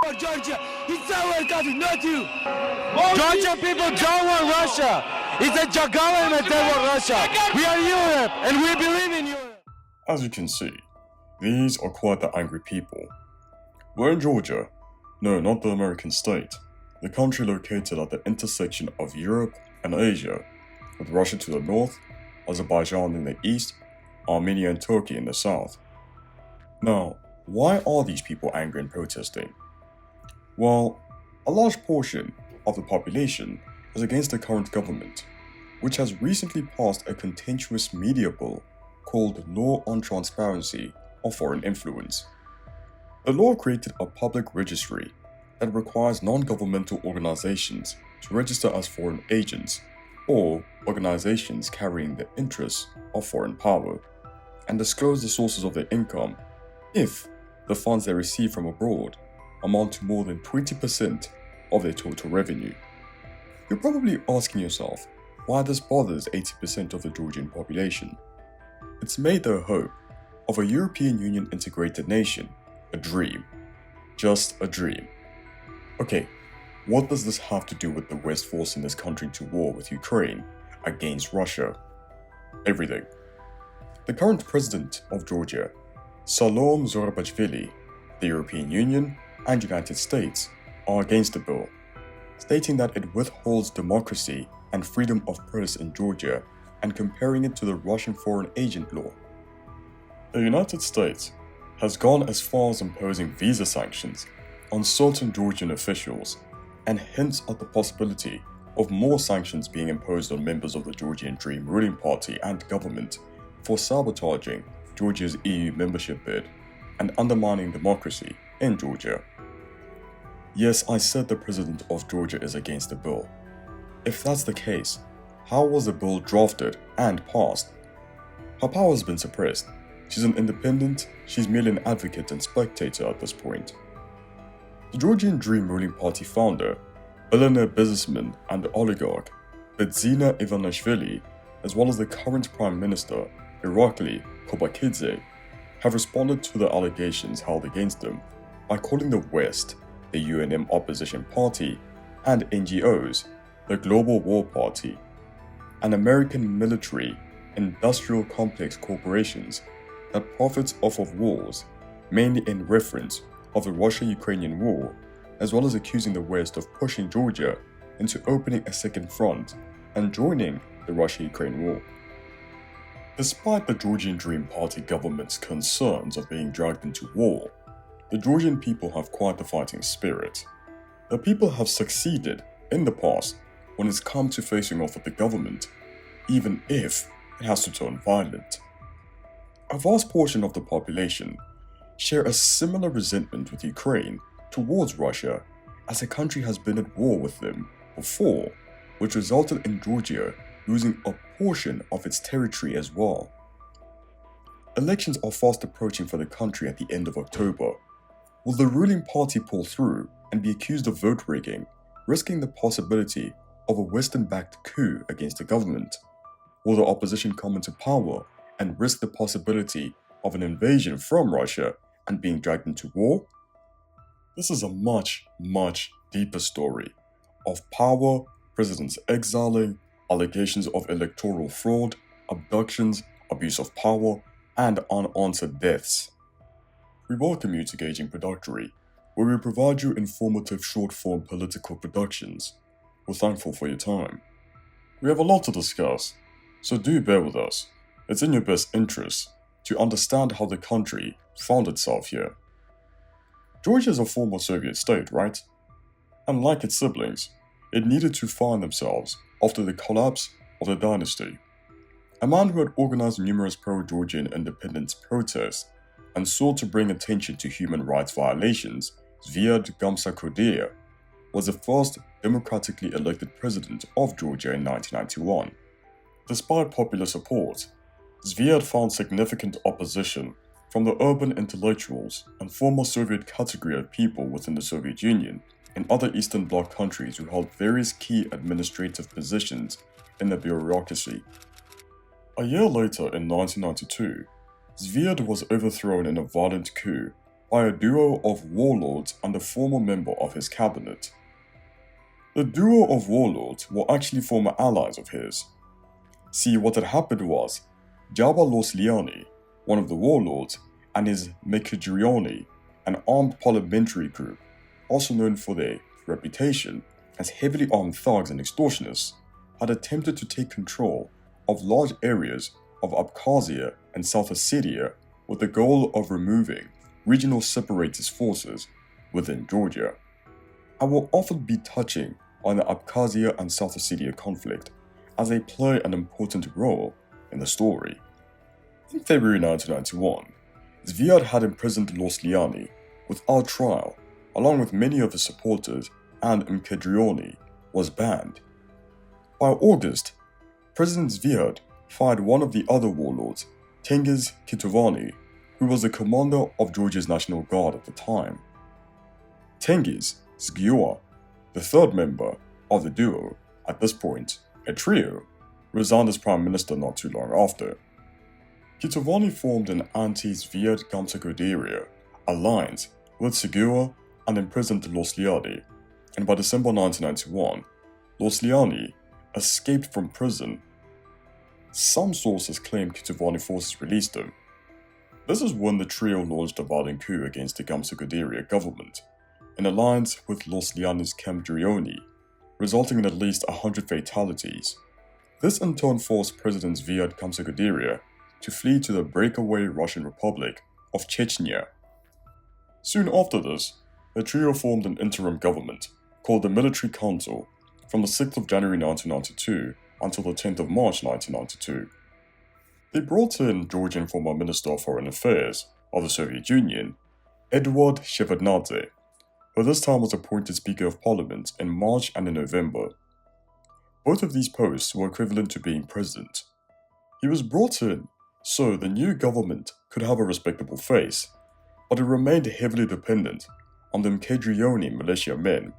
for Georgia. It's our country, not you. Georgian people don't want Russia. It's the government that want Russia. We are Europe, and we believe in Europe. As you can see, these are quite the angry people. We're in Georgia. No, not the American state. The country located at the intersection of Europe and Asia, with Russia to the north, Azerbaijan in the east, Armenia and Turkey in the south. Now, why are these people angry and protesting? Well, a large portion of the population is against the current government, which has recently passed a contentious media bill called Law on Transparency of Foreign Influence. The law created a public registry that requires non-governmental organizations to register as foreign agents or organizations carrying the interests of foreign power and disclose the sources of their income if the funds they receive from abroad amount to more than 20% of their total revenue. You're probably asking yourself why this bothers 80% of the Georgian population. It's made the hope of a European Union integrated nation a dream. Just a dream. Okay, what does this have to do with the West forcing this country to war with Ukraine against Russia? Everything. The current president of Georgia, Salom Zurabishvili, the European Union and United States are against the bill, stating that it withholds democracy and freedom of press in Georgia and comparing it to the Russian foreign agent law. The United States has gone as far as imposing visa sanctions on certain Georgian officials and hints at the possibility of more sanctions being imposed on members of the Georgian Dream ruling party and government for sabotaging Georgia's EU membership bid and undermining democracy in Georgia. Yes, I said the president of Georgia is against the bill. If that's the case, how was the bill drafted and passed? Her power has been suppressed. She's an independent, she's merely an advocate and spectator at this point. The Georgian Dream ruling party founder, billionaire businessman and oligarch Bedzina Ivanishvili, as well as the current Prime Minister, Irakli Kobakidze, have responded to the allegations held against them by calling the West, the UNM opposition party, and NGOs, the Global War Party, and American military industrial complex corporations that profits off of wars, mainly in reference of the Russia-Ukrainian war, as well as accusing the West of pushing Georgia into opening a second front and joining the Russia-Ukraine war. Despite the Georgian Dream Party government's concerns of being dragged into war, the Georgian people have quite the fighting spirit. The people have succeeded in the past when it's come to facing off with the government, even if it has to turn violent. A vast portion of the population share a similar resentment with Ukraine towards Russia, as the country has been at war with them before, which resulted in Georgia losing a portion of its territory as well. Elections are fast approaching for the country at the end of October. Will the ruling party pull through and be accused of vote rigging, risking the possibility of a Western-backed coup against the government? Will the opposition come into power and risk the possibility of an invasion from Russia and being dragged into war? This is a much, much deeper story of power, presidents exiling, allegations of electoral fraud, abductions, abuse of power, and unanswered deaths. We welcome you to Gauging Productory, where we provide you informative short-form political productions. We're thankful for your time. We have a lot to discuss, so do bear with us. It's in your best interest to understand how the country found itself here. Georgia is a former Soviet state, right? And like its siblings, it needed to find themselves after the collapse of the dynasty. A man who had organized numerous pro-Georgian independence protests and sought to bring attention to human rights violations, Zviad Gamsakhurdia, was the first democratically elected president of Georgia in 1991. Despite popular support, Zviad found significant opposition from the urban intellectuals and former Soviet category of people within the Soviet Union and other Eastern Bloc countries who held various key administrative positions in the bureaucracy. A year later, in 1992, Zviad was overthrown in a violent coup by a duo of warlords and a former member of his cabinet. The duo of warlords were actually former allies of his. See, what had happened was, Jaba Losliani, one of the warlords, and his Mekidrioni, an armed parliamentary group, also known for their reputation as heavily armed thugs and extortionists, had attempted to take control of large areas of Abkhazia and South Ossetia with the goal of removing regional separatist forces within Georgia. I will often be touching on the Abkhazia and South Ossetia conflict as they play an important role in the story. In February 1991, Zviad had imprisoned Losliani without trial, along with many of his supporters, and Mkedrioni was banned. By August, President Zviad fired one of the other warlords, Tengiz Kitovani, who was the commander of Georgia's National Guard at the time. Tengiz Zgyua, the third member of the duo, at this point a trio, resigned as prime minister not too long after. Kitovani formed an anti-Zviad Gamsakodiria alliance with Zgyua and imprisoned Losliani, and by December 1991, Losliani escaped from prison. Some sources claim Kitovani forces released him. This is when the trio launched a violent coup against the Gamsakodiria government, in alliance with Losliani's Kemdrioni, resulting in at least 100 fatalities. This in turn forced President Zviad Gamsakodiria to flee to the breakaway Russian Republic of Chechnya. Soon after this, the trio formed an interim government called the Military Council from the 6th of January 1992 until the 10th of March 1992. They brought in Georgian former Minister of Foreign Affairs of the Soviet Union, Eduard Shevardnadze, who this time was appointed Speaker of Parliament in March and in November. Both of these posts were equivalent to being president. He was brought in so the new government could have a respectable face, but it remained heavily dependent on the Mkedrioni militia men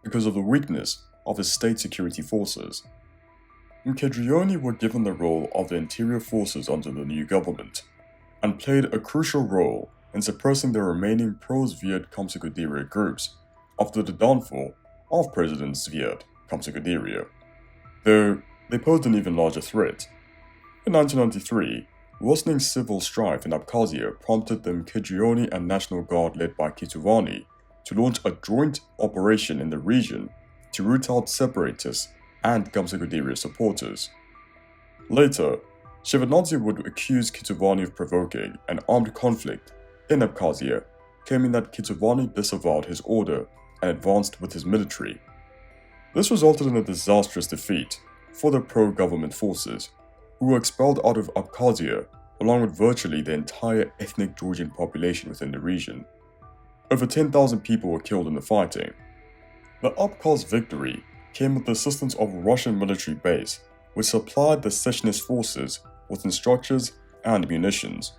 because of the weakness of his state security forces. Mkedrioni were given the role of the interior forces under the new government, and played a crucial role in suppressing the remaining pro-Zviad Gamsakodiria groups after the downfall of President Zviad Gamsakodiria, though they posed an even larger threat. In 1993, worsening civil strife in Abkhazia prompted the Mkedrioni and National Guard led by Kitovani to launch a joint operation in the region to root out separatists and Gamsakodiria supporters. Later, Shevardnadze would accuse Kitovani of provoking an armed conflict in Abkhazia, claiming that Kitovani disavowed his order and advanced with his military. This resulted in a disastrous defeat for the pro-government forces, who were expelled out of Abkhazia along with virtually the entire ethnic Georgian population within the region. Over 10,000 people were killed in the fighting. The Abkhaz victory came with the assistance of a Russian military base, which supplied the secessionist forces with instructors and munitions.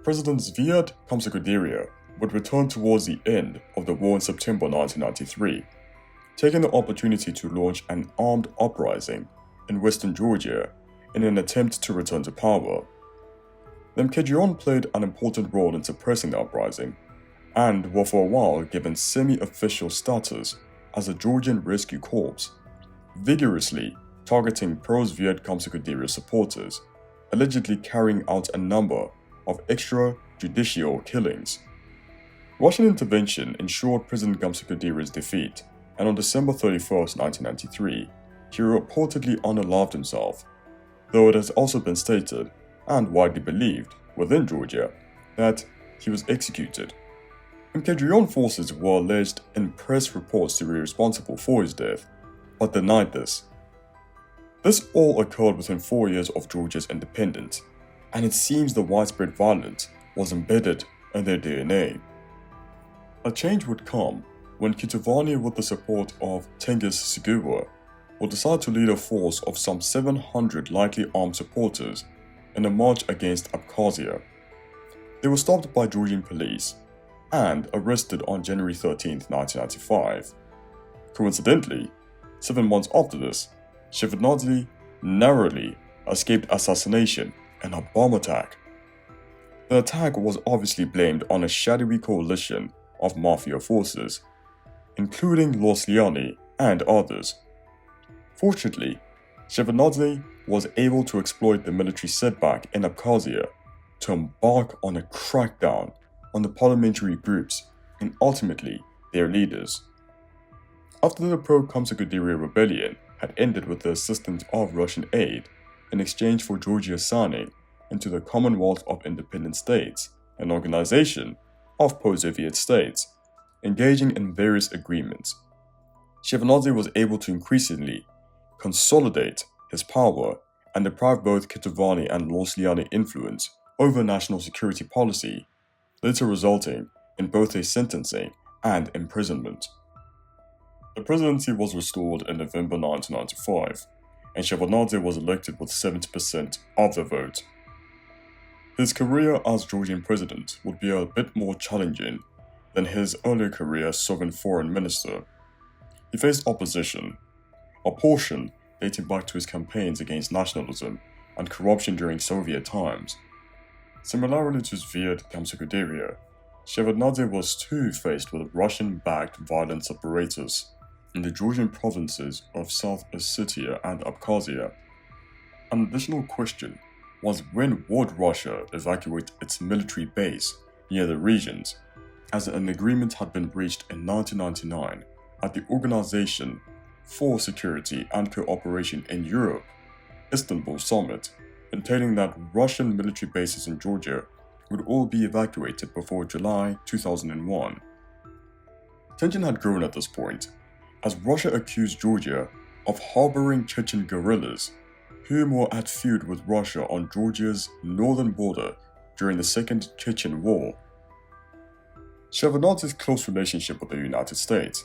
President Zviad Gamsakodiria would return towards the end of the war in September 1993, taking the opportunity to launch an armed uprising in western Georgia in an attempt to return to power. The Mkedrion played an important role in suppressing the uprising, and were for a while given semi-official status as a Georgian Rescue Corps, vigorously targeting pro-Zviad Gamsakodiria supporters, allegedly carrying out a number of extrajudicial killings. Russian intervention ensured President Gamsakodiria's defeat, and on December 31, 1993, he reportedly unalived himself, though it has also been stated, and widely believed, within Georgia, that he was executed. Mkedrion forces were alleged in press reports to be responsible for his death, but denied this. This all occurred within 4 years of Georgia's independence, and it seems the widespread violence was embedded in their DNA. A change would come when Kitovani, with the support of Tengiz Zgyua, would decide to lead a force of some 700 lightly armed supporters in a march against Abkhazia. They were stopped by Georgian police and arrested on January 13, 1995. Coincidentally, 7 months after this, Shevardnadze narrowly escaped assassination in a bomb attack. The attack was obviously blamed on a shadowy coalition of mafia forces, including Losliani and others. Fortunately, Shevardnadze was able to exploit the military setback in Abkhazia to embark on a crackdown on the parliamentary groups and ultimately their leaders. After the pro-Kamsakudiri rebellion had ended with the assistance of Russian aid in exchange for Georgia signing into the Commonwealth of Independent States, an organization of post-Soviet states, engaging in various agreements, Shevardnadze was able to increasingly consolidate his power and deprive both Ketovani and Losliani influence over national security policy, later resulting in both a sentencing and imprisonment. The presidency was restored in November 1995, and Shevardnadze was elected with 70% of the vote. His career as Georgian president would be a bit more challenging than his earlier career as sovereign foreign minister. He faced opposition, a portion dating back to his campaigns against nationalism and corruption during Soviet times. Similarly to Zviad Kamsakudiri, Shevardnadze was too faced with Russian-backed violence apparatus in the Georgian provinces of South Ossetia and Abkhazia. An additional question was when would Russia evacuate its military base near the regions, as an agreement had been reached in 1999 at the Organization for Security and Cooperation in Europe, Istanbul Summit, entailing that Russian military bases in Georgia would all be evacuated before July 2001. Tension had grown at this point, as Russia accused Georgia of harboring Chechen guerrillas, whom were at feud with Russia on Georgia's northern border during the Second Chechen War. Shevardnadze's close relationship with the United States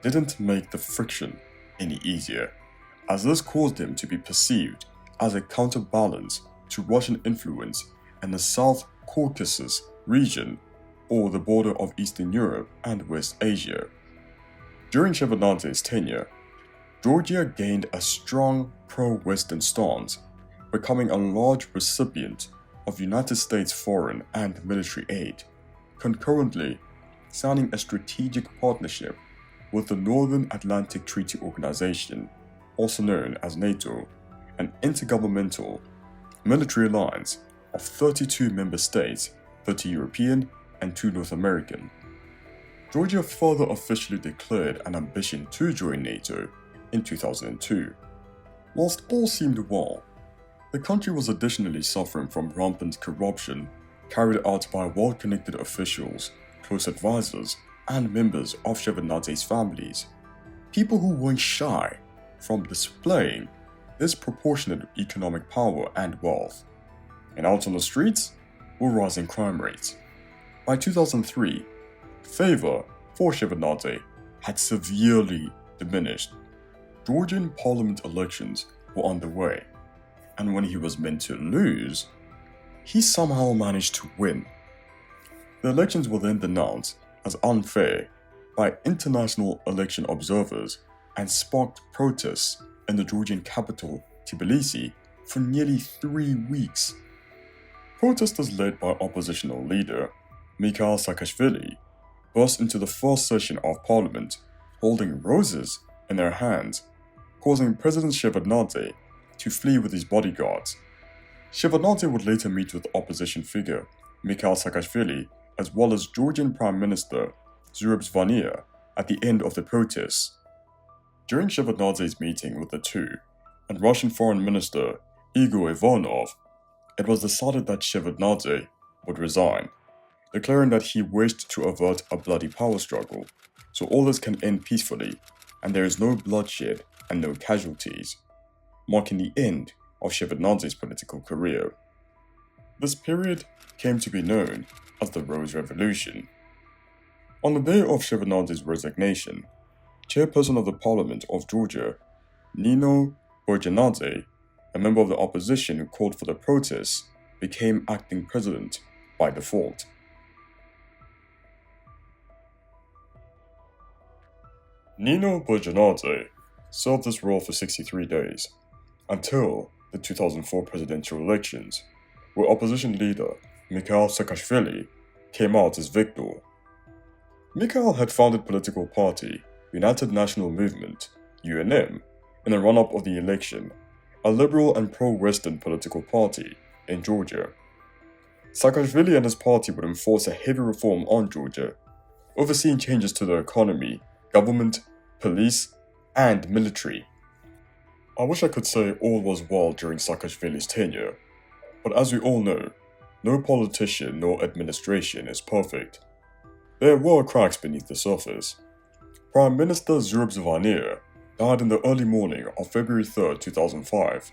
didn't make the friction any easier, as this caused him to be perceived as a counterbalance to Russian influence in the South Caucasus region, or the border of Eastern Europe and West Asia. During Shevardnadze's tenure, Georgia gained a strong pro-Western stance, becoming a large recipient of United States foreign and military aid, concurrently signing a strategic partnership with the Northern Atlantic Treaty Organization, also known as NATO, an intergovernmental military alliance of 32 member states, 30 European and 2 North American. Georgia further officially declared an ambition to join NATO in 2002. Whilst all seemed well, the country was additionally suffering from rampant corruption carried out by well-connected officials, close advisors, and members of Shevardnadze's families, people who weren't shy from displaying disproportionate economic power and wealth. And out on the streets were rising crime rates. By 2003, favor for Shevardnadze had severely diminished. Georgian parliament elections were underway, and when he was meant to lose, he somehow managed to win. The elections were then denounced as unfair by international election observers and sparked protests in the Georgian capital, Tbilisi, for nearly 3 weeks. Protesters led by oppositional leader Mikhail Saakashvili burst into the first session of parliament, holding roses in their hands, causing President Shevardnadze to flee with his bodyguards. Shevardnadze would later meet with opposition figure Mikhail Saakashvili as well as Georgian Prime Minister Zurab Zvania at the end of the protests. During Shevardnadze's meeting with the two and Russian Foreign Minister Igor Ivanov, it was decided that Shevardnadze would resign, declaring that he wished to avert a bloody power struggle, so all this can end peacefully and there is no bloodshed and no casualties, marking the end of Shevardnadze's political career. This period came to be known as the Rose Revolution. On the day of Shevardnadze's resignation, chairperson of the Parliament of Georgia, Nino Borjanadze, a member of the opposition who called for the protests, became acting president by default. Nino Borjanadze served this role for 63 days, until the 2004 presidential elections, where opposition leader Mikhail Saakashvili, came out as victor. Mikhail had founded political party United National Movement, UNM, in the run-up of the election, a liberal and pro-Western political party in Georgia. Saakashvili and his party would enforce a heavy reform on Georgia, overseeing changes to the economy, government, police, and military. I wish I could say all was well during Saakashvili's tenure, but as we all know, no politician nor administration is perfect. There were cracks beneath the surface. Prime Minister Zurab Zvanir died in the early morning of February 3, 2005.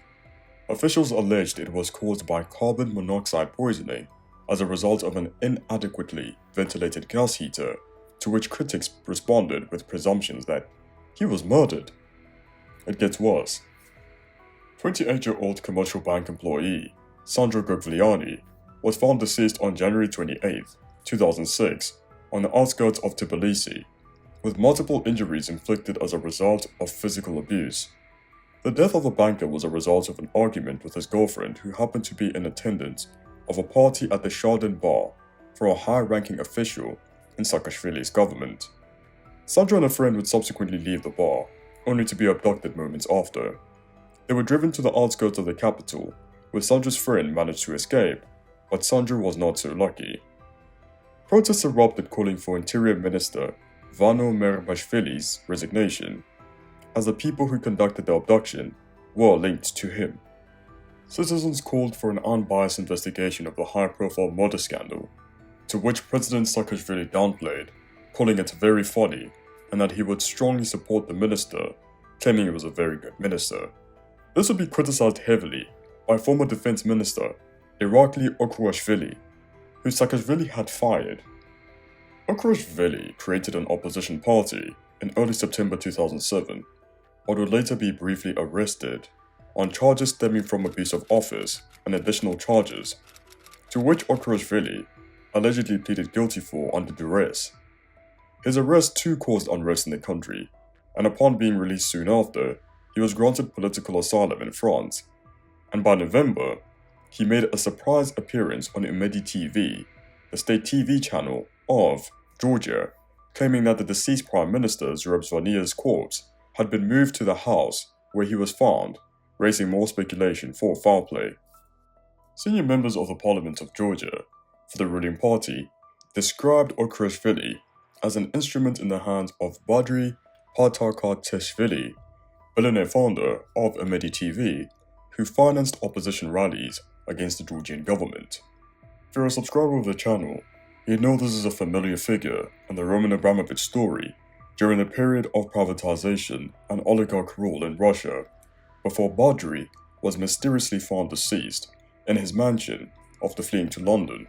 Officials alleged it was caused by carbon monoxide poisoning as a result of an inadequately ventilated gas heater, to which critics responded with presumptions that he was murdered. It gets worse. 28-year-old commercial bank employee Sandro Gogliani was found deceased on January 28, 2006, on the outskirts of Tbilisi, with multiple injuries inflicted as a result of physical abuse. The death of the banker was a result of an argument with his girlfriend, who happened to be in attendance of a party at the Shardin Bar for a high-ranking official in Saakashvili's government. Sandro and a friend would subsequently leave the bar, only to be abducted moments after. They were driven to the outskirts of the capital, where Sandro's friend managed to escape, but Sandro was not so lucky. Protests erupted calling for Interior Minister Vano Merabashvili's resignation, as the people who conducted the abduction were linked to him. Citizens called for an unbiased investigation of the high-profile murder scandal, to which President Saakashvili downplayed, calling it very funny, and that he would strongly support the minister, claiming he was a very good minister. This would be criticized heavily by former defense minister Irakli Okurashvili, who Saakashvili had fired. Okurashvili created an opposition party in early September 2007, but would later be briefly arrested on charges stemming from abuse of office and additional charges, to which Okurashvili allegedly pleaded guilty for under duress. His arrest too caused unrest in the country, and upon being released soon after, he was granted political asylum in France, and by November, he made a surprise appearance on Imedi TV, the state TV channel of Georgia, claiming that the deceased Prime Minister Zurab Zvanir's corpse had been moved to the house where he was found, raising more speculation for foul play. Senior members of the Parliament of Georgia, for the ruling party, described Okurashvili as an instrument in the hands of Badri Patakateshvili, billionaire founder of Imedi TV, who financed opposition rallies against the Georgian government. If you're a subscriber of the channel, you'd know this is a familiar figure in the Roman Abramovich story during the period of privatization and oligarch rule in Russia, before Badri was mysteriously found deceased in his mansion after fleeing to London.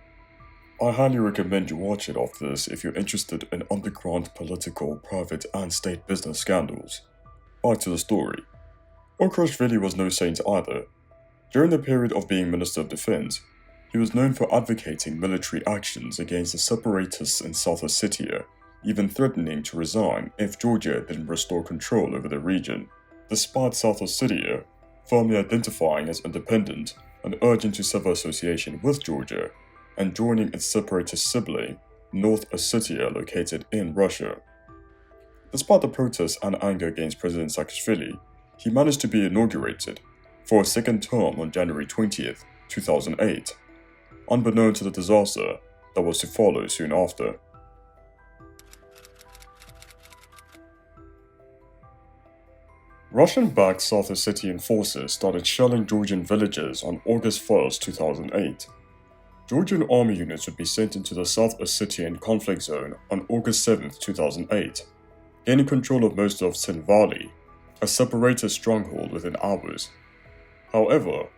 I highly recommend you watch it after this if you're interested in underground political, private and state business scandals. Back to the story. Okurashvili was no saint either. During the period of being Minister of Defense, he was known for advocating military actions against the separatists in South Ossetia, even threatening to resign if Georgia didn't restore control over the region, despite South Ossetia firmly identifying as independent and urging to sever association with Georgia and joining its separatist sibling, North Ossetia, located in Russia. Despite the protests and anger against President Saakashvili, he managed to be inaugurated for a second term on January 20th, 2008, unbeknown to the disaster that was to follow soon after. Russian-backed South Ossetian forces started shelling Georgian villages on August 1st, 2008. Georgian army units would be sent into the South Ossetian conflict zone on August 7th, 2008, gaining control of most of Tsenvali, a separatist stronghold, within hours. However,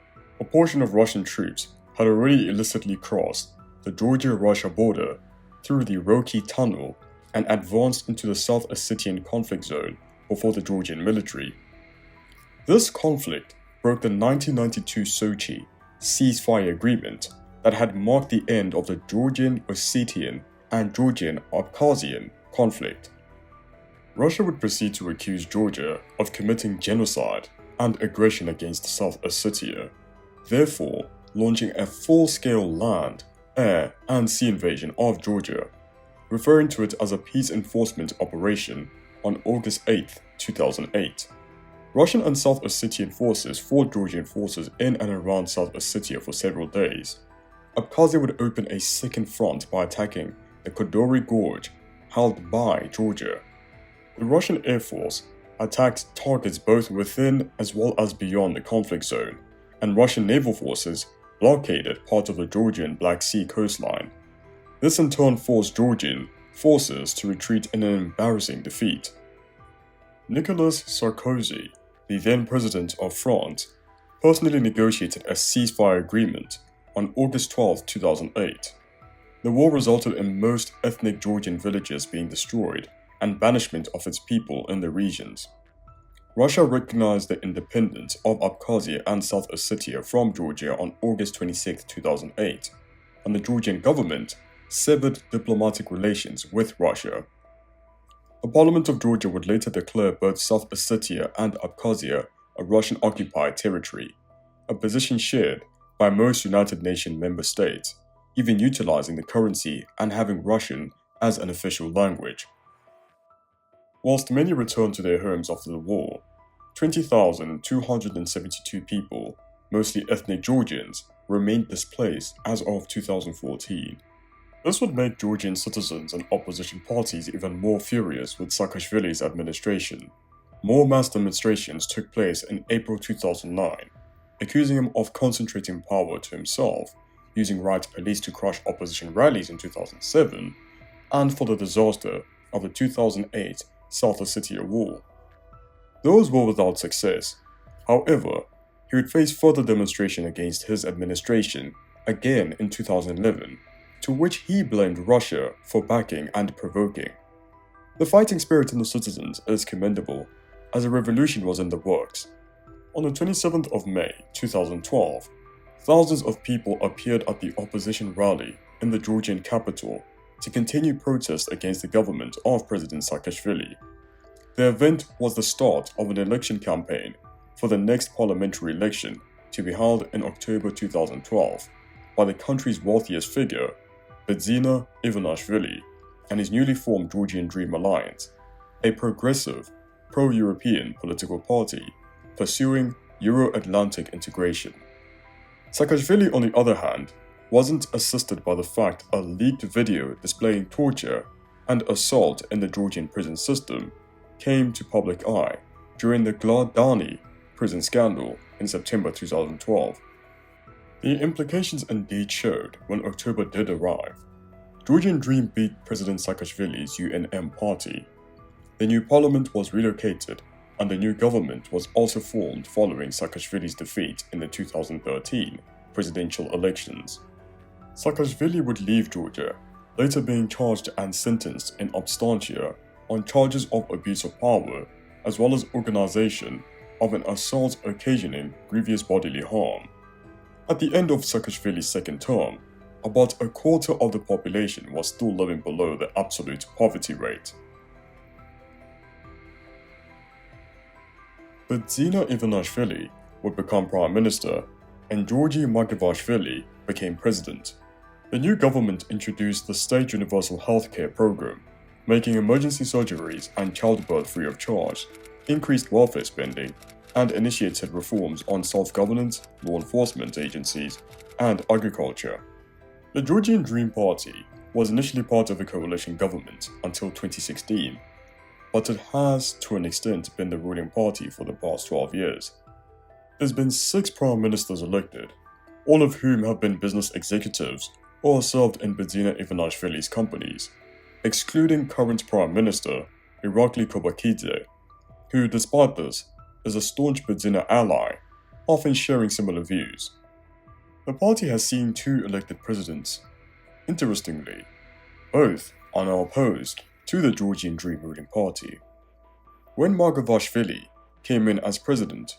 a portion of Russian troops had already illicitly crossed the Georgia-Russia border through the Roki Tunnel and advanced into the South Ossetian conflict zone before the Georgian military. This conflict broke the 1992 Sochi ceasefire agreement that had marked the end of the Georgian Ossetian and Georgian Abkhazian conflict. Russia would proceed to accuse Georgia of committing genocide and aggression against South Ossetia, therefore launching a full-scale land, air, and sea invasion of Georgia, referring to it as a peace enforcement operation on August 8, 2008. Russian and South Ossetian forces fought Georgian forces in and around South Ossetia for several days. Abkhazia would open a second front by attacking the Kodory Gorge, held by Georgia. The Russian Air Force attacked targets both within as well as beyond the conflict zone, and Russian naval forces blockaded part of the Georgian Black Sea coastline. This in turn forced Georgian forces to retreat in an embarrassing defeat. Nicolas Sarkozy, the then president of France, personally negotiated a ceasefire agreement on August 12, 2008. The war resulted in most ethnic Georgian villages being destroyed and banishment of its people in the regions. Russia recognized the independence of Abkhazia and South Ossetia from Georgia on August 26, 2008, and the Georgian government severed diplomatic relations with Russia. The Parliament of Georgia would later declare both South Ossetia and Abkhazia a Russian-occupied territory, a position shared by most United Nations member states, even utilizing the currency and having Russian as an official language. Whilst many returned to their homes after the war, 20,272 people, mostly ethnic Georgians, remained displaced as of 2014. This would make Georgian citizens and opposition parties even more furious with Saakashvili's administration. More mass demonstrations took place in April 2009, accusing him of concentrating power to himself, using riot police to crush opposition rallies in 2007, and for the disaster of the 2008 South Ossetia War. Those were without success. However, he would face further demonstration against his administration again in 2011, to which he blamed Russia for backing and provoking. The fighting spirit in the citizens is commendable, as a revolution was in the works. On the 27th of May 2012, thousands of people appeared at the opposition rally in the Georgian capital to continue protest against the government of President Saakashvili. The event was the start of an election campaign for the next parliamentary election to be held in October 2012 by the country's wealthiest figure, Bedzina Ivanishvili, and his newly formed Georgian Dream Alliance, a progressive, pro-European political party pursuing Euro-Atlantic integration. Saakashvili, on the other hand, wasn't assisted by the fact a leaked video displaying torture and assault in the Georgian prison system came to public eye during the Gladani prison scandal in September 2012. The implications indeed showed when October did arrive. Georgian Dream beat President Saakashvili's UNM party. The new parliament was relocated and the new government was also formed following Saakashvili's defeat in the 2013 presidential elections. Saakashvili would leave Georgia, later being charged and sentenced in absentia on charges of abuse of power as well as organization of an assault occasioning grievous bodily harm. At the end of Saakashvili's second term, about a quarter of the population was still living below the absolute poverty rate. Bedzina Ivanishvili would become prime minister and Georgi Margivashvili became president. The new government introduced the state universal healthcare program, making emergency surgeries and childbirth free of charge, increased welfare spending, and initiated reforms on self-governance, law enforcement agencies, and agriculture. The Georgian Dream Party was initially part of a coalition government until 2016, but it has, to an extent, been the ruling party for the past 12 years. There's been 6 prime ministers elected, all of whom have been business executives or served in Bedzina Ivanishvili's companies, excluding current Prime Minister Irakli Kobakidze, who, despite this, is a staunch Bedzina ally, often sharing similar views. The party has seen 2 elected presidents. Interestingly, both are now opposed to the Georgian Dream ruling party. When Margivashvili came in as president,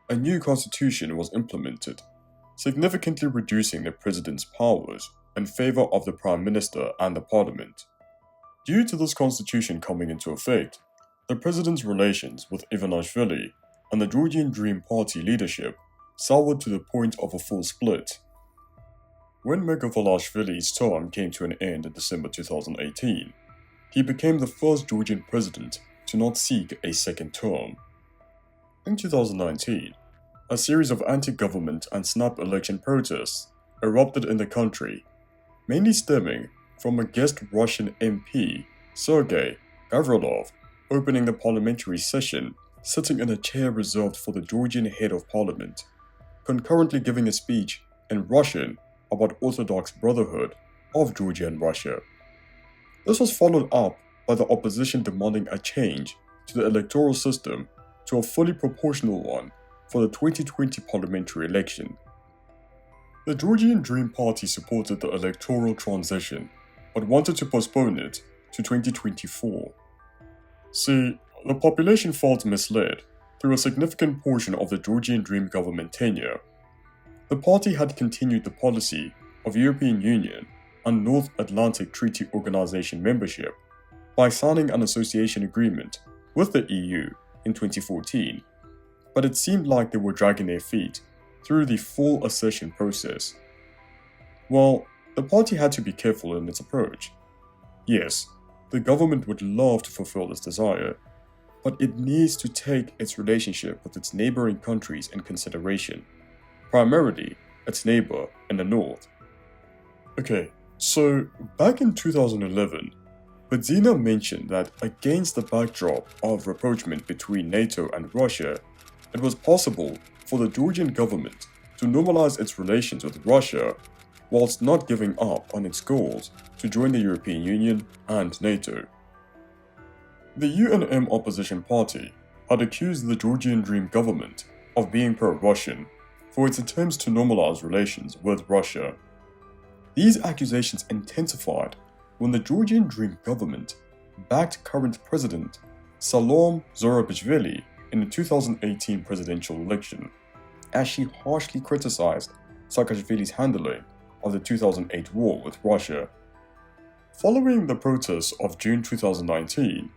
a new constitution was implemented, significantly reducing the president's powers in favor of the prime minister and the parliament. Due to this constitution coming into effect, the president's relations with Ivanishvili and the Georgian Dream Party leadership soured to the point of a full split. When Megavolashvili's term came to an end in December 2018, he became the first Georgian president to not seek a second term. In 2019, a series of anti-government and snap election protests erupted in the country, mainly stemming from a guest Russian MP, Sergei Gavrilov, opening the parliamentary session sitting in a chair reserved for the Georgian head of parliament, concurrently giving a speech in Russian about Orthodox Brotherhood of Georgia and Russia. This was followed up by the opposition demanding a change to the electoral system to a fully proportional one for the 2020 parliamentary election. The Georgian Dream Party supported the electoral transition, but wanted to postpone it to 2024. See, the population felt misled through a significant portion of the Georgian Dream government tenure. The party had continued the policy of European Union and North Atlantic Treaty Organization membership by signing an association agreement with the EU in 2014, but it seemed like they were dragging their feet through the full accession process. Well, the party had to be careful in its approach. Yes, the government would love to fulfill this desire, but it needs to take its relationship with its neighbouring countries in consideration, primarily its neighbour in the north. Okay, so back in 2011, Bedzina mentioned that against the backdrop of rapprochement between NATO and Russia, it was possible for the Georgian government to normalize its relations with Russia whilst not giving up on its goals to join the European Union and NATO. The UNM opposition party had accused the Georgian Dream government of being pro-Russian for its attempts to normalize relations with Russia. These accusations intensified when the Georgian Dream government backed current president Salom Zurabishvili in the 2018 presidential election, as she harshly criticized Saakashvili's handling of the 2008 war with Russia. Following the protests of June 2019,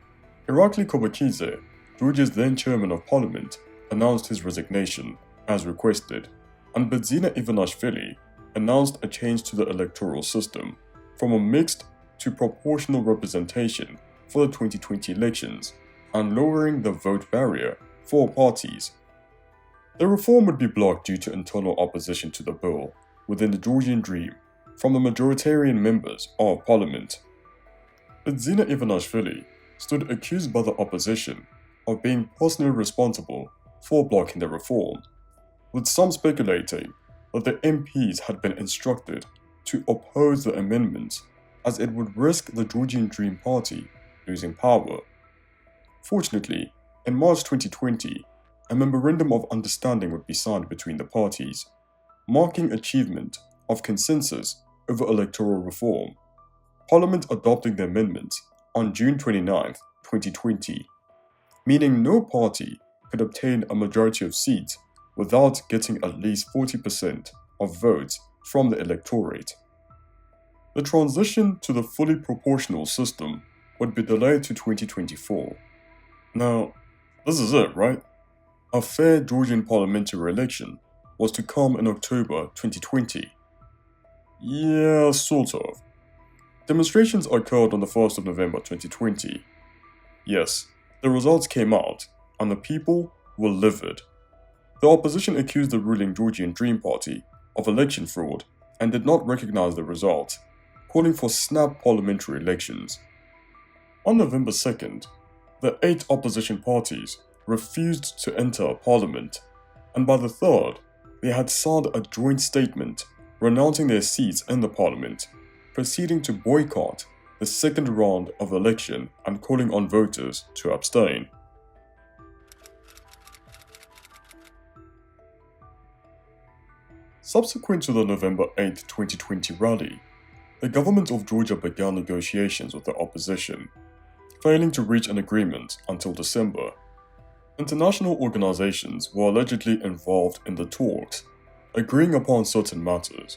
Irakli Kobakidze, Georgia's then chairman of parliament, announced his resignation as requested, and Bedzina Ivanishvili announced a change to the electoral system from a mixed to proportional representation for the 2020 elections and lowering the vote barrier for parties. The reform would be blocked due to internal opposition to the bill within the Georgian Dream from the majoritarian members of parliament. Bedzina Ivanishvili stood accused by the opposition of being personally responsible for blocking the reform, with some speculating that the MPs had been instructed to oppose the amendments as it would risk the Georgian Dream Party losing power. Fortunately, in March 2020, a memorandum of understanding would be signed between the parties, marking achievement of consensus over electoral reform, Parliament adopting the amendments on June 29, 2020, meaning no party could obtain a majority of seats without getting at least 40% of votes from the electorate. The transition to the fully proportional system would be delayed to 2024. Now, this is it, right? A fair Georgian parliamentary election was to come in October 2020. Yeah, sort of. Demonstrations occurred on the 1st of November 2020. Yes, the results came out, and the people were livid. The opposition accused the ruling Georgian Dream Party of election fraud and did not recognize the result, calling for snap parliamentary elections. On November 2nd, the 8 opposition parties refused to enter parliament, and by the 3rd, they had signed a joint statement renouncing their seats in the parliament, proceeding to boycott the second round of election and calling on voters to abstain. Subsequent to the November 8, 2020 rally, the government of Georgia began negotiations with the opposition, failing to reach an agreement until December. International organizations were allegedly involved in the talks, agreeing upon certain matters.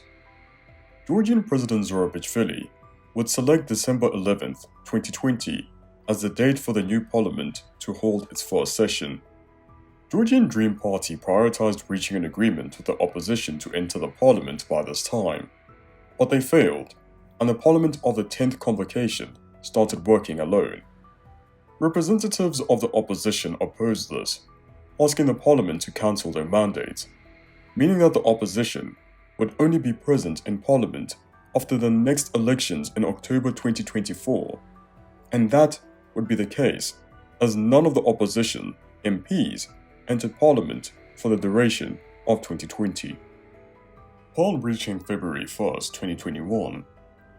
Georgian President Zurabishvili would select December 11, 2020 as the date for the new parliament to hold its first session. Georgian Dream Party prioritized reaching an agreement with the opposition to enter the parliament by this time. But they failed, and the Parliament of the 10th Convocation started working alone. Representatives of the opposition opposed this, asking the Parliament to cancel their mandate, meaning that the opposition would only be present in Parliament after the next elections in October 2024, and that would be the case as none of the opposition MPs entered Parliament for the duration of 2020. Upon reaching February 1st, 2021,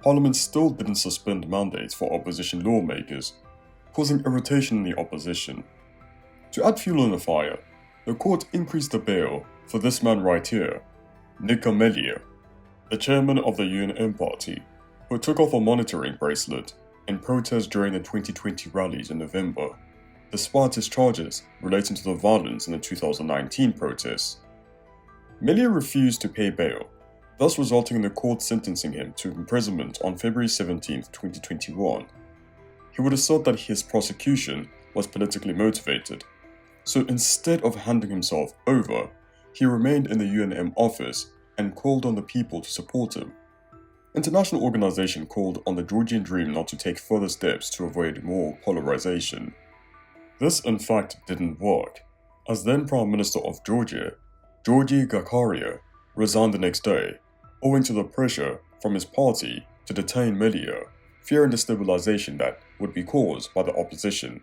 Parliament still didn't suspend mandates for opposition lawmakers, causing irritation in the opposition. To add fuel on the fire, the court increased the bail for this man right here, Nika Melia, the chairman of the UNM party, who took off a monitoring bracelet in protest during the 2020 rallies in November, despite his charges relating to the violence in the 2019 protests. Melia refused to pay bail, thus resulting in the court sentencing him to imprisonment on February 17, 2021. He would assert that his prosecution was politically motivated, so instead of handing himself over, he remained in the UNM office and called on the people to support him. International organization called on the Georgian Dream not to take further steps to avoid more polarization. This in fact didn't work, as then Prime Minister of Georgia, Georgi Gagarin, resigned the next day, owing to the pressure from his party to detain Melia, fearing destabilization that would be caused by the opposition.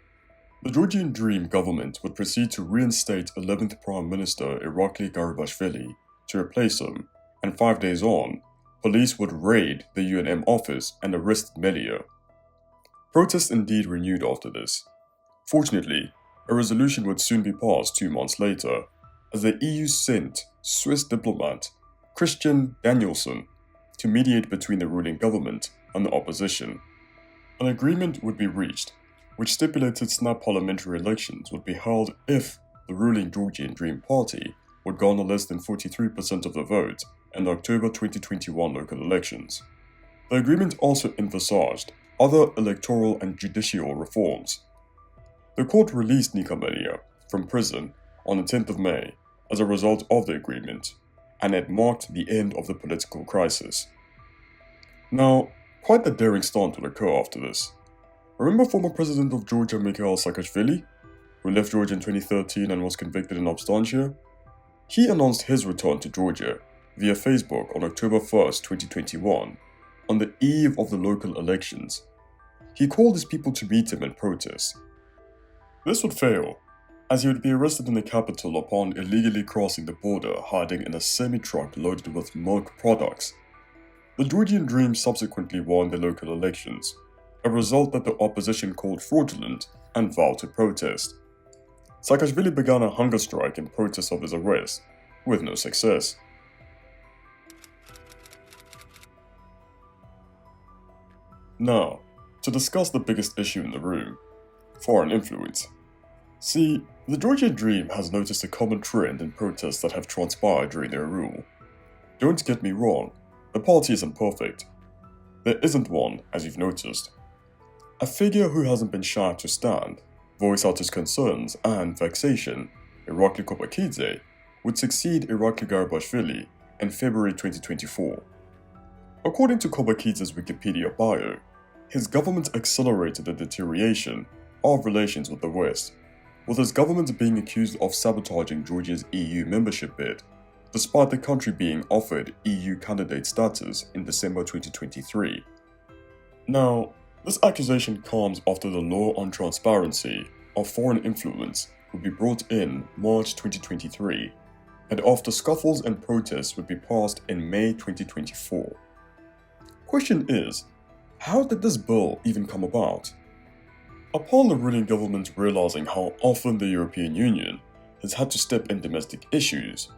The Georgian Dream government would proceed to reinstate 11th Prime Minister Irakli Garibashvili to replace him, and 5 days on, police would raid the UNM office and arrest Melia. Protests indeed renewed after this. Fortunately, a resolution would soon be passed 2 months later, as the EU sent Swiss diplomat Christian Danielson to mediate between the ruling government and the opposition. An agreement would be reached, which stipulated snap parliamentary elections would be held if the ruling Georgian Dream Party would garner less than 43% of the vote in the October 2021 local elections. The agreement also emphasized other electoral and judicial reforms. The court released Nika Melia from prison on the 10th of May as a result of the agreement, and it marked the end of the political crisis. Now, quite the daring stunt would occur after this. Remember former President of Georgia Mikhail Saakashvili, who left Georgia in 2013 and was convicted in absentia? He announced his return to Georgia via Facebook on October 1st, 2021, on the eve of the local elections. He called his people to meet him in protest. This would fail, as he would be arrested in the capital upon illegally crossing the border hiding in a semi-truck loaded with milk products. The Georgian Dream subsequently won the local elections, a result that the opposition called fraudulent and vowed to protest. Saakashvili began a hunger strike in protest of his arrest, with no success. Now, to discuss the biggest issue in the room, foreign influence. See, the Georgian Dream has noticed a common trend in protests that have transpired during their rule. Don't get me wrong, the party isn't perfect. There isn't one, as you've noticed. A figure who hasn't been shy to stand, voice out his concerns and vexation, Irakli Kopakidze, would succeed Irakli Garibashvili in February 2024. According to Kopakidze's Wikipedia bio, his government accelerated the deterioration of relations with the West, with his government being accused of sabotaging Georgia's EU membership bid, despite the country being offered EU candidate status in December 2023. Now, this accusation comes after the law on transparency of foreign influence would be brought in March 2023, and after scuffles and protests would be passed in May 2024. Question is, how did this bill even come about? Upon the ruling government realizing how often the European Union has had to step in domestic issues,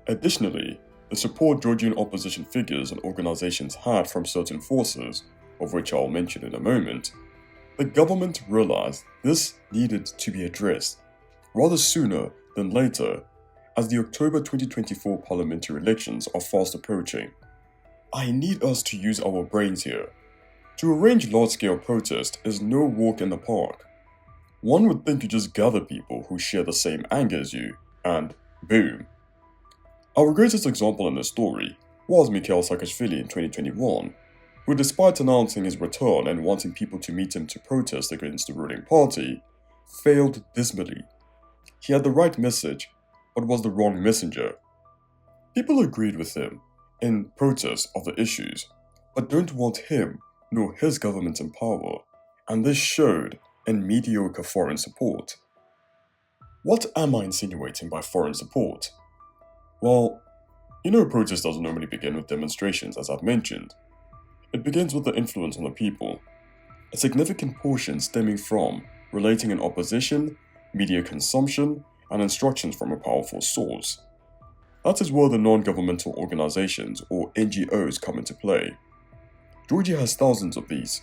additionally, the support Georgian opposition figures and organizations had from certain forces, of which I'll mention in a moment, the government realized this needed to be addressed rather sooner than later, as the October 2024 parliamentary elections are fast approaching. I need us to use our brains here. To arrange large-scale protest is no walk in the park. One would think you just gather people who share the same anger as you, and boom. Our greatest example in this story was Mikhail Saakashvili in 2021, who, despite announcing his return and wanting people to meet him to protest against the ruling party, failed dismally. He had the right message, but was the wrong messenger. People agreed with him in protest of the issues, but don't want him nor his government in power, and this showed in mediocre foreign support. What am I insinuating by foreign support? Well, protest doesn't normally begin with demonstrations, as I've mentioned. It begins with the influence on the people, a significant portion stemming from relating in opposition, media consumption, and instructions from a powerful source. That is where the non-governmental organizations, or NGOs, come into play. Georgia has thousands of these,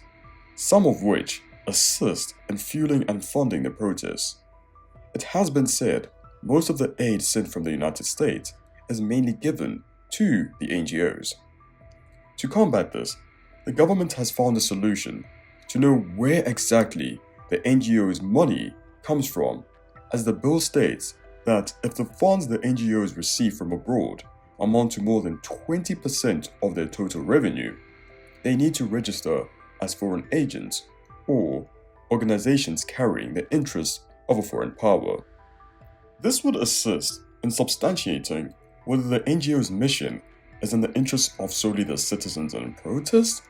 some of which assist in fueling and funding the protests. It has been said most of the aid sent from the United States is mainly given to the NGOs. To combat this, the government has found a solution to know where exactly the NGO's money comes from, as the bill states that if the funds the NGOs receive from abroad amount to more than 20% of their total revenue, they need to register as foreign agents or organizations carrying the interests of a foreign power. This would assist in substantiating whether the NGO's mission is in the interest of solely the citizens in protest,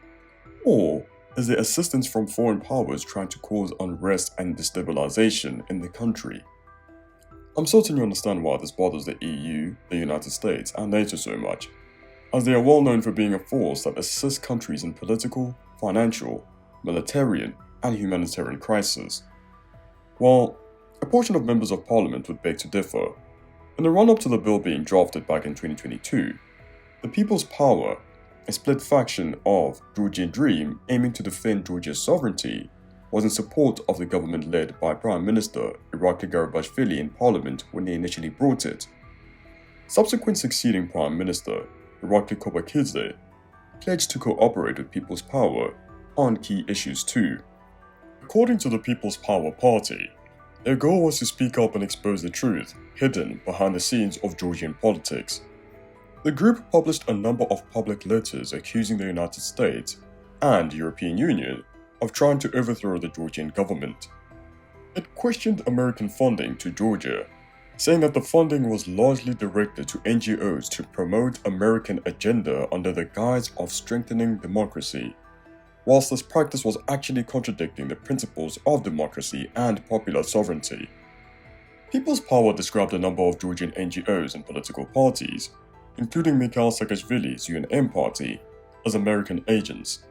or is there assistance from foreign powers trying to cause unrest and destabilization in the country. I'm certain you understand why this bothers the EU, the United States, and NATO so much, as they are well known for being a force that assists countries in political, financial, military, and humanitarian crises. While a portion of members of parliament would beg to differ, in the run-up to the bill being drafted back in 2022, the People's Power, a split faction of Georgian Dream aiming to defend Georgia's sovereignty, was in support of the government led by Prime Minister Irakli Garibashvili in parliament when they initially brought it. Subsequent succeeding Prime Minister Irakli Kobakidze pledged to cooperate with People's Power on key issues too. According to the People's Power Party, their goal was to speak up and expose the truth hidden behind the scenes of Georgian politics. The group published a number of public letters accusing the United States and European Union of trying to overthrow the Georgian government. It questioned American funding to Georgia, saying that the funding was largely directed to NGOs to promote American agenda under the guise of strengthening democracy, whilst this practice was actually contradicting the principles of democracy and popular sovereignty. People's Power described a number of Georgian NGOs and political parties, including Mikhail Saakashvili's UNM party, as American agents,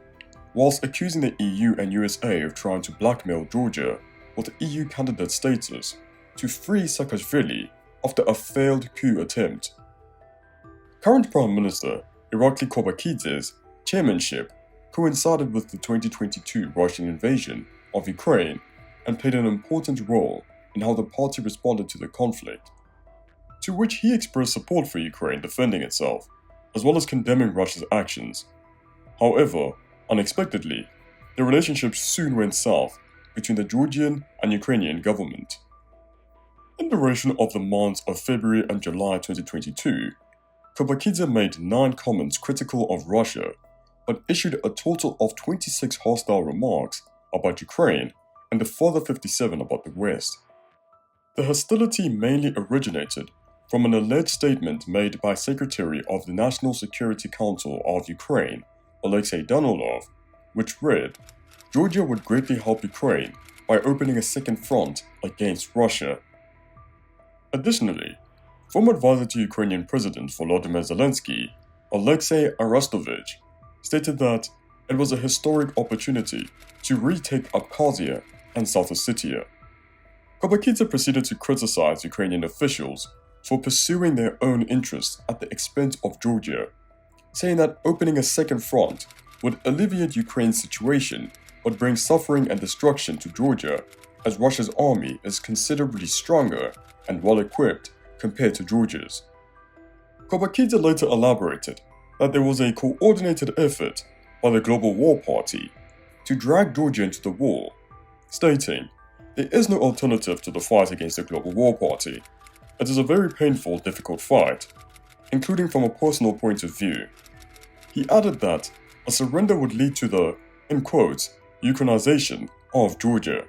whilst accusing the EU and USA of trying to blackmail Georgia with EU candidate status to free Saakashvili after a failed coup attempt. Current Prime Minister Irakli Kobakidze's chairmanship coincided with the 2022 Russian invasion of Ukraine and played an important role in how the party responded to the conflict, to which he expressed support for Ukraine defending itself, as well as condemning Russia's actions. However, unexpectedly, the relationship soon went south between the Georgian and Ukrainian government. In the duration of the months of February and July 2022, Kobakidze made 9 comments critical of Russia, but issued a total of 26 hostile remarks about Ukraine and a further 57 about the West. The hostility mainly originated from an alleged statement made by Secretary of the National Security Council of Ukraine, Alexei Danilov, which read, "Georgia would greatly help Ukraine by opening a second front against Russia." Additionally, former advisor to Ukrainian President Volodymyr Zelensky, Alexei Arestovich, stated that it was a historic opportunity to retake Abkhazia and South Ossetia. Kobakidze proceeded to criticize Ukrainian officials for pursuing their own interests at the expense of Georgia, saying that opening a second front would alleviate Ukraine's situation but bring suffering and destruction to Georgia, as Russia's army is considerably stronger and well-equipped compared to Georgia's. Kobakidze later elaborated that there was a coordinated effort by the Global War Party to drag Georgia into the war, stating, "There is no alternative to the fight against the Global War Party. It is a very painful, difficult fight, including from a personal point of view. He added that a surrender would lead to the, in quotes, Ukrainization of Georgia.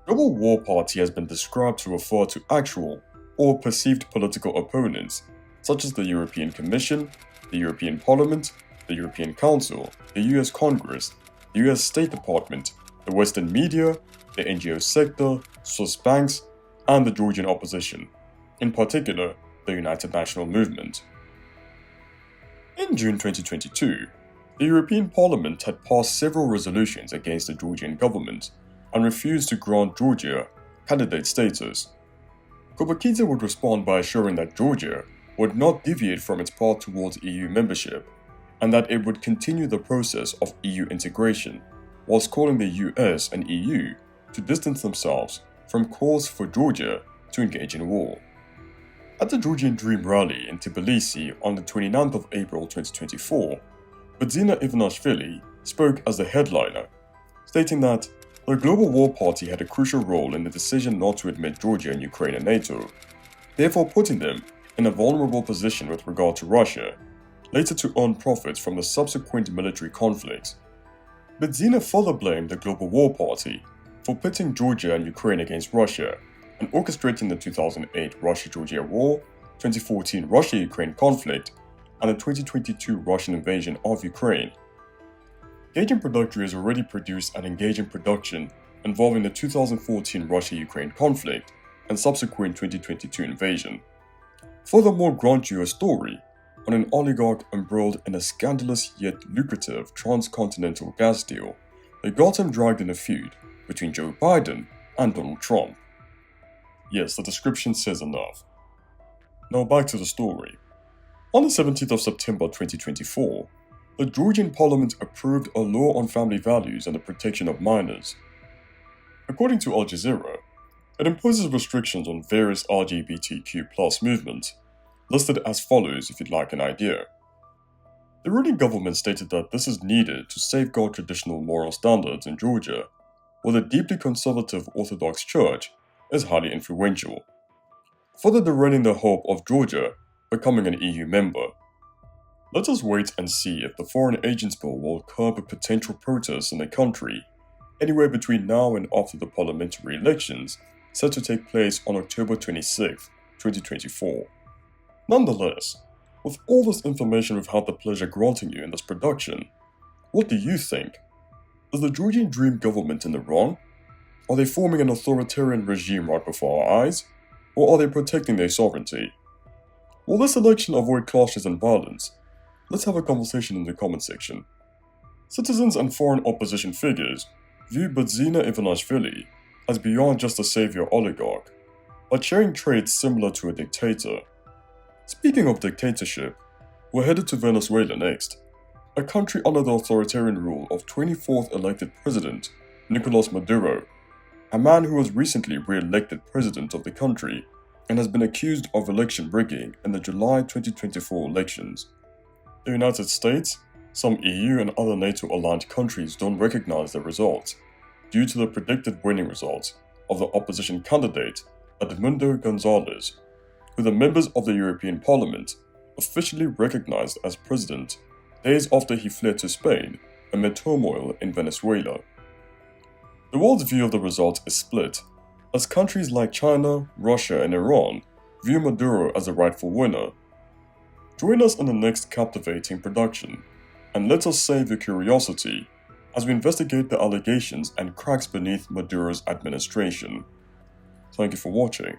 Global War Party has been described to refer to actual or perceived political opponents, such as the European Commission, the European Parliament, the European Council, the US Congress, the US State Department, the Western media, the NGO sector, Swiss banks, and the Georgian opposition, in particular, the United National Movement. In June 2022, the European Parliament had passed several resolutions against the Georgian government and refused to grant Georgia candidate status. Kobakidze would respond by assuring that Georgia would not deviate from its path towards EU membership and that it would continue the process of EU integration, whilst calling the US and EU to distance themselves from calls for Georgia to engage in war. At the Georgian Dream rally in Tbilisi on the 29th of April 2024, Bidzina Ivanishvili spoke as the headliner, stating that the Global War Party had a crucial role in the decision not to admit Georgia and Ukraine in NATO, therefore putting them in a vulnerable position with regard to Russia, later to earn profits from the subsequent military conflicts. Bidzina further blamed the Global War Party for pitting Georgia and Ukraine against Russia and orchestrating the 2008 Russia-Georgia War, 2014 Russia-Ukraine conflict, and the 2022 Russian invasion of Ukraine. GAGING PRODUCTRY has already produced an engaging production involving the 2014 Russia-Ukraine conflict and subsequent 2022 invasion. Furthermore, grant you a story on an oligarch embroiled in a scandalous yet lucrative transcontinental gas deal that got him dragged in a feud between Joe Biden and Donald Trump. Yes, the description says enough. Now back to the story. On the 17th of September 2024, the Georgian parliament approved a law on family values and the protection of minors. According to Al Jazeera, it imposes restrictions on various LGBTQ+ movements, listed as follows if you'd like an idea. The ruling government stated that this is needed to safeguard traditional moral standards in Georgia, where the deeply conservative Orthodox Church is highly influential, further derailing the hope of Georgia becoming an EU member. Let us wait and see if the Foreign Agents Bill will curb potential protests in the country anywhere between now and after the parliamentary elections set to take place on October 26, 2024. Nonetheless, with all this information we've had the pleasure granting you in this production, what do you think? Is the Georgian Dream government in the wrong? Are they forming an authoritarian regime right before our eyes? Or are they protecting their sovereignty? Will this election avoid clashes and violence? Let's have a conversation in the comment section. Citizens and foreign opposition figures view Bidzina Ivanishvili as beyond just a savior oligarch, but sharing traits similar to a dictator. Speaking of dictatorship, we're headed to Venezuela next, a country under the authoritarian rule of 24th elected president Nicolas Maduro, a man who was recently re-elected president of the country and has been accused of election rigging in the July 2024 elections. The United States, some EU and other NATO-aligned countries don't recognize the results due to the predicted winning results of the opposition candidate Edmundo Gonzalez, who the members of the European Parliament officially recognized as president days after he fled to Spain amid turmoil in Venezuela. The world's view of the result is split, as countries like China, Russia, and Iran view Maduro as the rightful winner. Join us in the next captivating production, and let us save your curiosity as we investigate the allegations and cracks beneath Maduro's administration. Thank you for watching.